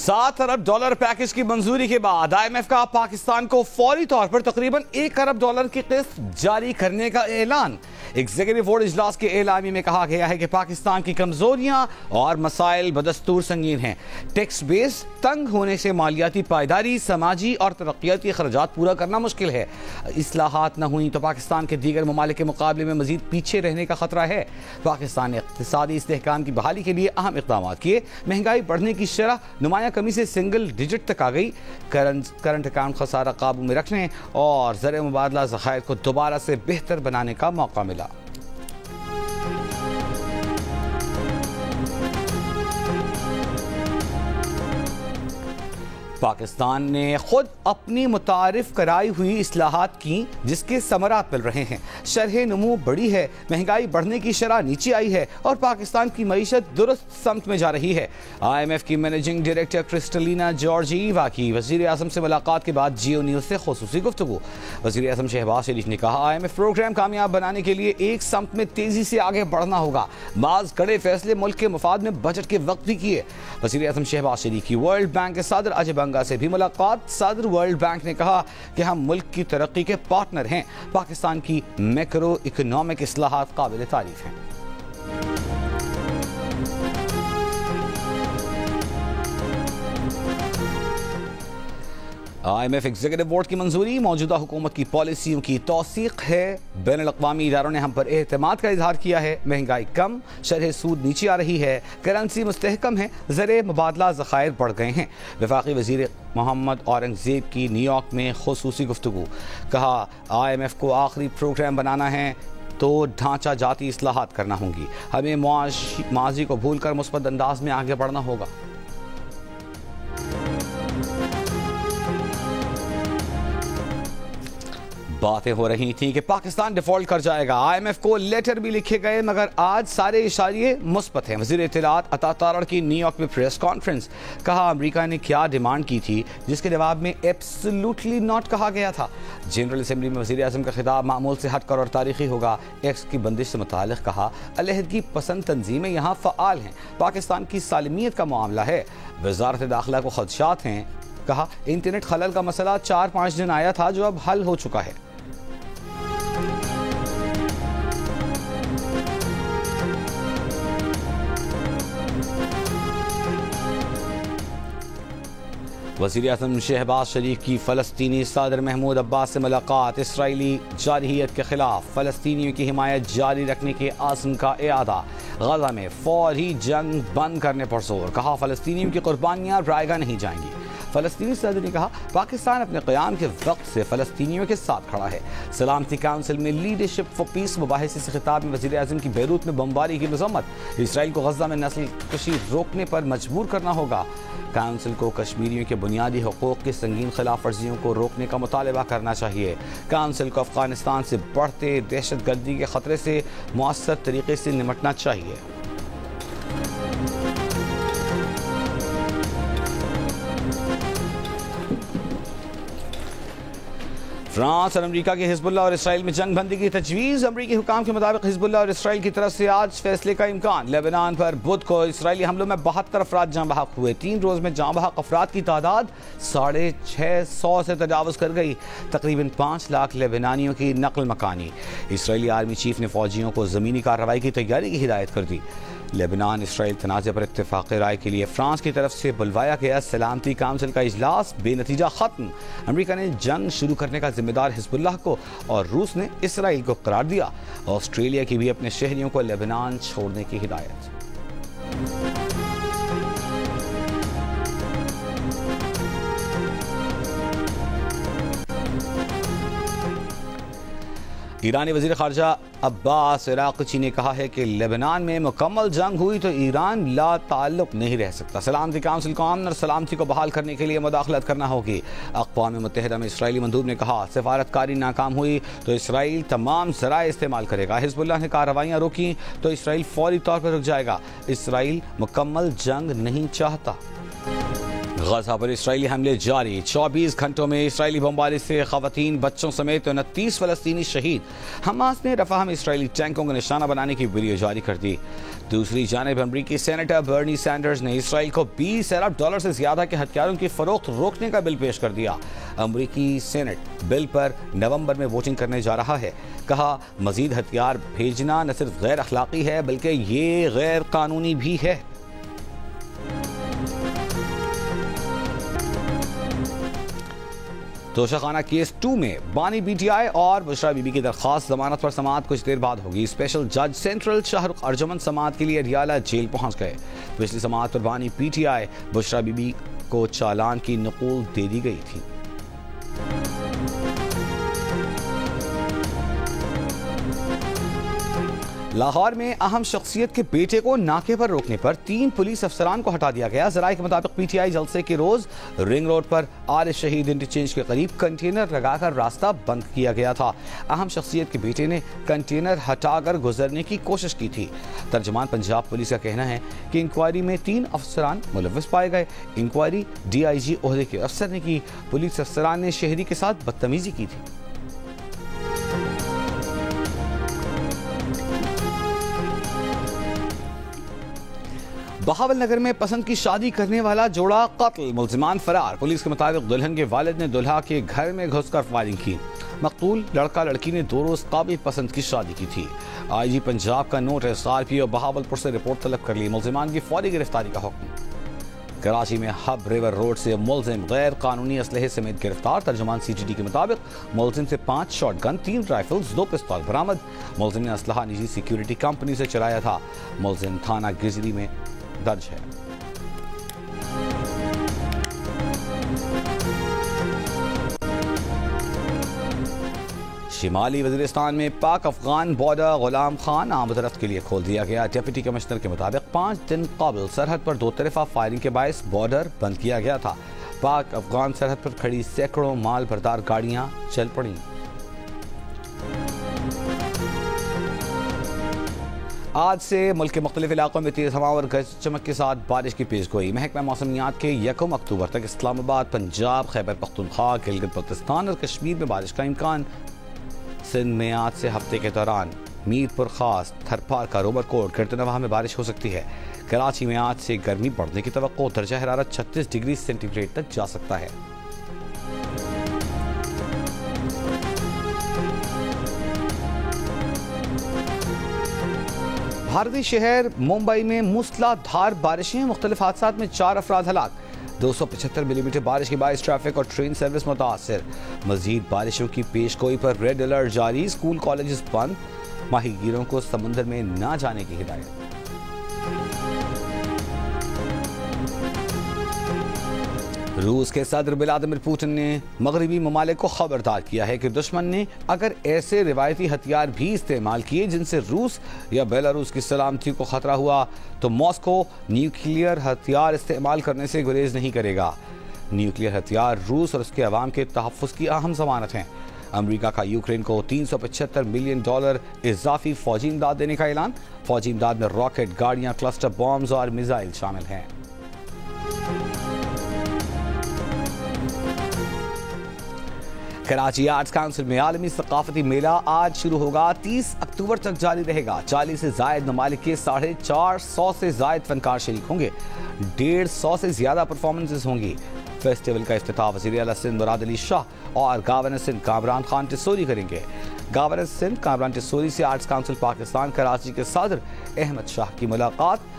$7 अरब package की मंजूरी के बाद IMF का पाकिस्तान को फौरी तौर पर तकरीबन $1 अरब की किस्त जारी करने का ऐलान। एग्जीक्यूटिव बोर्ड इजलास के एलामी में कहा गया है कि पाकिस्तान की कमजोरियां और मसाइल बदस्तूर संगीन हैं। टैक्स बेस तंग होने से मालियाती पायदारी, समाजी और तरक्याती खर्चात पूरा करना मुश्किल है। इस्लाहात न हुई तो पाकिस्तान के दीगर ममालिक के मुकाबले में मजीद पीछे रहने का खतरा है। पाकिस्तान ने इक़्तिसादी इस्तेहकाम की बहाली के लिए अहम इक़दाम किए। महंगाई बढ़ने की शरह नुमाया कमी से सिंगल डिजिट तक आ गई। करंट अकाउंट खसारा काबू में रखने और ज़र मुबादला ज़खायर को दोबारा से बेहतर बनाने का मौका मिला। पाकिस्तान ने खुद अपनी मुतारिफ कराई हुई इस्लाहात की जिसके समरात मिल रहे हैं। शरह नमू बढ़ी है, महंगाई बढ़ने की शरह नीचे आई है और पाकिस्तान की मईशत दुरुस्त समत में जा रही है। IMF की मैनेजिंग डायरेक्टर क्रिस्टलिना जॉर्जिएवा की वज़ीर आज़म से मुलाकात के बाद जियो न्यूज़ से खुसूसी गुफ्तगू। वज़ीर आज़म शहबाज शरीफ ने कहा, IMF प्रोग्राम कामयाब बनाने के लिए एक समत में तेजी से आगे बढ़ना होगा। बाज़ कड़े फैसले मुल्क के मफाद में बजट के वक्त भी किए। वज़ीर आज़म शहबाज शरीफ की वर्ल्ड बैंक के सदर अजय बंगा से भी मुलाकात। सदर वर्ल्ड बैंक ने कहा कि हम मुल्क की तरक्की के पार्टनर हैं। पाकिस्तान की मैक्रो इकोनॉमिक इस्लाहात काबिल तारीफ हैं। IMF एग्जीक्यूटिव बोर्ड की मंजूरी मौजूदा हुकूमत की पॉलिसियों की तौसीक है। बैनुल-अक़वामी इदारों ने हम पर एहतमाद का इजहार किया है। महंगाई कम, शरह सूद नीचे आ रही है, करेंसी मुस्तहकम है, ज़र मुबादला ज़खायर बढ़ गए हैं। वफाकी वज़ीर मोहम्मद औरंगज़ेब की न्यूयॉर्क में खुसूसी गुफ्तगू। कहा, IMF को आखिरी प्रोग्राम बनाना है तो ढांचा जाती इस्लाहात करना होंगी। हमें माजी को भूल कर मुस्बत अंदाज में आगे बढ़ना होगा। बातें हो रही थी कि पाकिस्तान डिफॉल्ट कर जाएगा। IMF को लेटर भी लिखे गए मगर आज सारे इशारे मुस्बत हैं। वज़ीर इत्तलात अता तारड़ की न्यूयॉर्क में प्रेस कॉन्फ्रेंस। कहा, अमेरिका ने क्या डिमांड की थी जिसके जवाब में एब्सोल्युटली नॉट कहा गया था। जनरल असेंबली में वज़ीर आज़म का खिताब मामूल से हटकर और तारीखी होगा। एक्स की बंदिश से मुतालिक कहा, अलहदगी पसंद तंजीमें यहाँ फ़आल हैं। पाकिस्तान की सालमियत का मामला है। वज़ारत दाखिला को खदशात हैं। कहा, इंटरनेट खलल का मसला 4-5 दिन आया था जो अब हल हो चुका है। वज़ीर आज़म शहबाज शरीफ की फ़लस्तीनी सदर महमूद अब्बास से मुलाकात। इसराइली जारहियत के खिलाफ फ़लस्तीनियों की हिमायत जारी रखने के आज़म का इआदा। गज़ा में फौरी जंग बंद करने पर जोर। कहा, फ़लस्तीनियों की कुर्बानियाँ रायगा नहीं जाएंगी। फ़लस्तीनी सदर ने कहा, पाकिस्तान अपने क़याम के वक्त से फ़लस्तीनियों के साथ खड़ा है। सलामती काउंसिल में लीडरशिप फॉर पीस मुबाहिसे से खिताब में वज़ीर आज़म की बैरूत में बमबारी की मज़म्मत। इसराइल को गज़ा में नस्ल कशी रोकने पर मजबूर करना होगा। काउंसिल को कश्मीरियों के बुनियादी हकूक़ की संगीन खिलाफ वर्जियों को रोकने का मुतालबा करना चाहिए। काउंसिल को अफ़गानिस्तान से बढ़ते दहशत गर्दी के ख़तरे से मुअस्सर तरीके से निपटना चाहिए। फ्रांस और अमेरिका की हिजबुल्लाह और इसराइल में जंग बंदी की तजवीज़। अमेरिकी हुकाम के मुताबिक हिजबुल्लाह और इसराइल की तरफ से आज फैसले का इम्कान। लेबनान पर बुध को इसराइली हमलों में 72 अफराद जाँ बहक हुए। 3 रोज़ में जाँ बहक अफराद की तादाद 650 से तजावज़ कर गई। तकरीबन 5 लाख लेबनानियों की नकल मकानी। इसराइली आर्मी चीफ ने फ़ौजियों को ज़मीनी कार्रवाई की तैयारी की हिदायत कर दी। लेबनान इसराइल तनाज़े पर इत्तेफ़ाक़ राय के लिए फ्रांस की तरफ से बुलवाया गया सलामती काउंसिल का इजलास बेनतीजा ख़त्म। अमेरिका ने जंग शुरू करने का जिम्मेदार हिजबुल्लाह को और रूस ने इसराइल को करार दिया। ऑस्ट्रेलिया की भी अपने शहरियों को लेबनान छोड़ने की हिदायत। ईरानी वज़ीर ख़ारजा अब्बास इराक़ची ने कहा है कि लेबनान में मुकम्मल जंग हुई तो ईरान ला ताल्लुक़ नहीं रह सकता। सलामती काउंसिल को अमन और सलामती को बहाल करने के लिए मुदाखलत करना होगी। अक़वाम मुत्तहिदा में इसराइली मंदूब ने कहा, सफारतकारी नाकाम हुई तो इसराइल तमाम ज़राए इस्तेमाल करेगा। हिजबुल्लाह ने कार्रवाइयाँ रोकी तो इसराइल फौरी तौर पर रुक जाएगा। इसराइल मुकम्मल जंग नहीं चाहता। गजा पर इसराइली हमले जारी। 24 घंटों में इसराइली बमबारी से खवातीन, बच्चों समेत 29 फलस्तीनी शहीद। हमास ने रफाह में इसराइली टैंकों को निशाना बनाने की वीडियो जारी कर दी। दूसरी जानिब अमरीकी सेनेटर बर्नी सैंडर्स ने इसराइल को $20 अरब से ज्यादा के हथियारों की फरोख्त रोकने का बिल पेश कर दिया। अमरीकी सेनेट बिल पर नवंबर में वोटिंग करने जा रहा है। कहा, मजीद हथियार भेजना न सिर्फ गैर अखलाकी है बल्कि ये गैर कानूनी भी है। तोशाखाना केस 2 में बानी BTI और बुशरा बीबी की दरखास्त जमानत पर समाअत कुछ देर बाद होगी। स्पेशल जज सेंट्रल शाहरुख अर्जुमन समाअत के लिए अडियाला जेल पहुंच गए। पिछली समाअत पर बानी PTI बुशरा बीबी को चालान की नकूल दे दी गई थी। लाहौर में अहम शख्सियत के बेटे को नाके पर रोकने पर 3 पुलिस अफसरान को हटा दिया गया। जराये के मुताबिक PTI जलसे के रोज रिंग रोड पर आरिफ शहीद इंटरचेंज के करीब कंटेनर लगाकर रास्ता बंद किया गया था। अहम शख्सियत के बेटे ने कंटेनर हटाकर गुजरने की कोशिश की थी। तर्जुमान पंजाब पुलिस का कहना है कि इंक्वायरी में 3 अफसरान मुलव्वस पाए गए। इंक्वायरी DIG ओहदे के अफसर ने की। पुलिस अफसरान ने शहरी के साथ बदतमीजी की थी। बहावल नगर में पसंद की शादी करने वाला जोड़ा कत्ल, मुल्जिमान फरार। पुलिस के मुताबिक दुल्हन के वालिद ने दुल्हा के घर में घुसकर फायरिंग की। मकतूल लड़का लड़की ने 2 रोज काबिल पसंद की शादी की थी। IG पंजाब का नोटिस RPO बहावलपुर से रिपोर्ट तलब कर ली। मुल्जिमान की फौरी गिरफ्तारी का हुक्म। कराची में हब रिवर रोड से मुल्जिम गैर कानूनी असलहे समेत गिरफ्तार। तर्जुमान CTD के मुताबिक मुल्जिम से 5 शॉटगन, 3 राइफल्स, 2 पिस्तौल बरामद। मुल्जिम ने असलहा निजी सिक्योरिटी कंपनी से चलाया था। मुल्जिम थाना गिजरी में दर्ज है। शिमाली वजीरिस्तान में पाक अफगान बॉर्डर गुलाम खान आमदरफ्त के लिए खोल दिया गया। डिप्टी कमिश्नर के मुताबिक 5 दिन कबल सरहद पर 2 तरफा फायरिंग के बायस बॉर्डर बंद किया गया था। पाक अफगान सरहद पर खड़ी सैकड़ों माल बरदार गाड़ियां चल पड़ी। आज से मुल्क के मुख्तलिफ इलाकों में तेज हवा और गरज चमक के साथ बारिश की पेशगोई। महकमा मौसमियात के 1 अक्टूबर तक इस्लामाबाद, पंजाब, खैबर पख्तूनख्वा, गिलगित बल्तिस्तान और कश्मीर में बारिश का इम्कान। सिंध में आज से हफ्ते के दौरान मीरपुर खास, थरपार का रोबरकोट, गिरतनवाह में बारिश हो सकती है। कराची में आज से गर्मी बढ़ने की तवक्को। दर्जा हरारत 36 डिग्री सेंटीग्रेड तक जा सकता है। भारतीय शहर मुंबई में मूसलाधार बारिशें, मुख्तलिफ हादसात में 4 अफराद हलाक। 275 मिलीमीटर बारिश के बायस ट्रैफिक और ट्रेन सर्विस मुतासर। मजीद बारिशों की पेशगोई पर रेड अलर्ट जारी। स्कूल कॉलेजेस बंद। माहीगीरों को समुद्र में ना जाने की हिदायत। रूस के सदर व्लादिमीर पुतिन ने मगरबी ममालिक को खबरदार किया है कि दुश्मन ने अगर ऐसे रिवायती हथियार भी इस्तेमाल किए जिनसे रूस या बेलारूस की सलामती को खतरा हुआ तो मॉस्को न्यूक्लियर हथियार इस्तेमाल करने से गुरेज नहीं करेगा। न्यूक्लियर हथियार रूस और उसके अवाम के तहफ़्फ़ुज़ की अहम ज़मानत हैं। अमेरिका का यूक्रेन को $375 मिलियन इजाफी फौजी इमदाद देने का ऐलान। फौजी इमदाद में रॉकेट, गाड़ियाँ, क्लस्टर बॉम्ब्स और मिसाइल शामिल हैं। कराची आर्ट्स काउंसिल में आलमी सकाफती मेला आज शुरू होगा। 30 अक्टूबर तक जारी रहेगा। 40 से जायद ममालिक के 450 से जायद फनकार शरीक होंगे। 150 से ज्यादा परफॉर्मेंसेस होंगी। फेस्टिवल का इफ्तिताह वज़ीर आला सिंध मुराद अली शाह और गवर्नर सिंध कामरान खान टिस्सोरी करेंगे। गवर्नर सिंध कामरान टिस्सोरी से आर्ट्स काउंसिल पाकिस्तान कराची के सदर अहमद शाह की मुलाकात।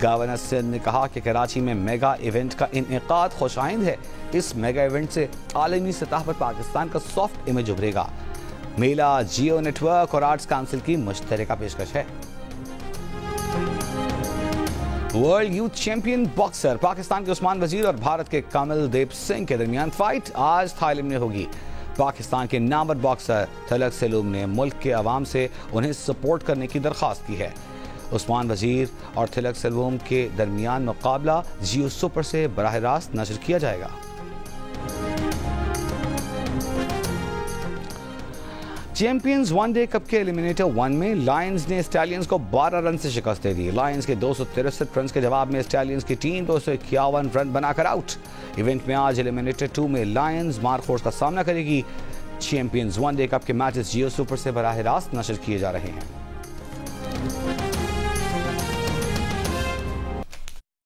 गवर्नर सिंध ने कहा कि कराची में मेगा इवेंट का इनेकाद खुशाइंद है। इस मेगा इवेंट से आलमी सतह पर पाकिस्तान का सॉफ्ट इमेज उभरेगा। मेला जियो नेटवर्क और आर्ट्स काउंसिल की मुश्तरका पेशकश है। World youth champion boxer Pakistan के उस्मान वजीर और भारत के कमलदीप सिंह के दरमियान फाइट आज थाईलैंड में होगी। पाकिस्तान के नामवर बॉक्सर थिलक सैलूम ने मुल्क के अवाम से उन्हें सपोर्ट करने की दरख्वास्त की है। उस्मान वजीर और थिलक सैलूम के दरमियान मुकाबला जियो सुपर से बराह रास्त नशर किया जाएगा। चैंपियंस वनडे कप के एलिमिनेटर 1 में लायंस ने स्टैलियंस को 12 रन से शिकस्त दे दी। लायंस के 263 रन के जवाब में स्टैलियंस की टीम 251 रन बनाकर आउट। इवेंट में आज एलिमिनेटर 2 में लायंस मारफोर्स का सामना करेगी। चैंपियंस वनडे कप के मैचेस जियो सुपर से बराह रास्त नशर किए जा रहे हैं।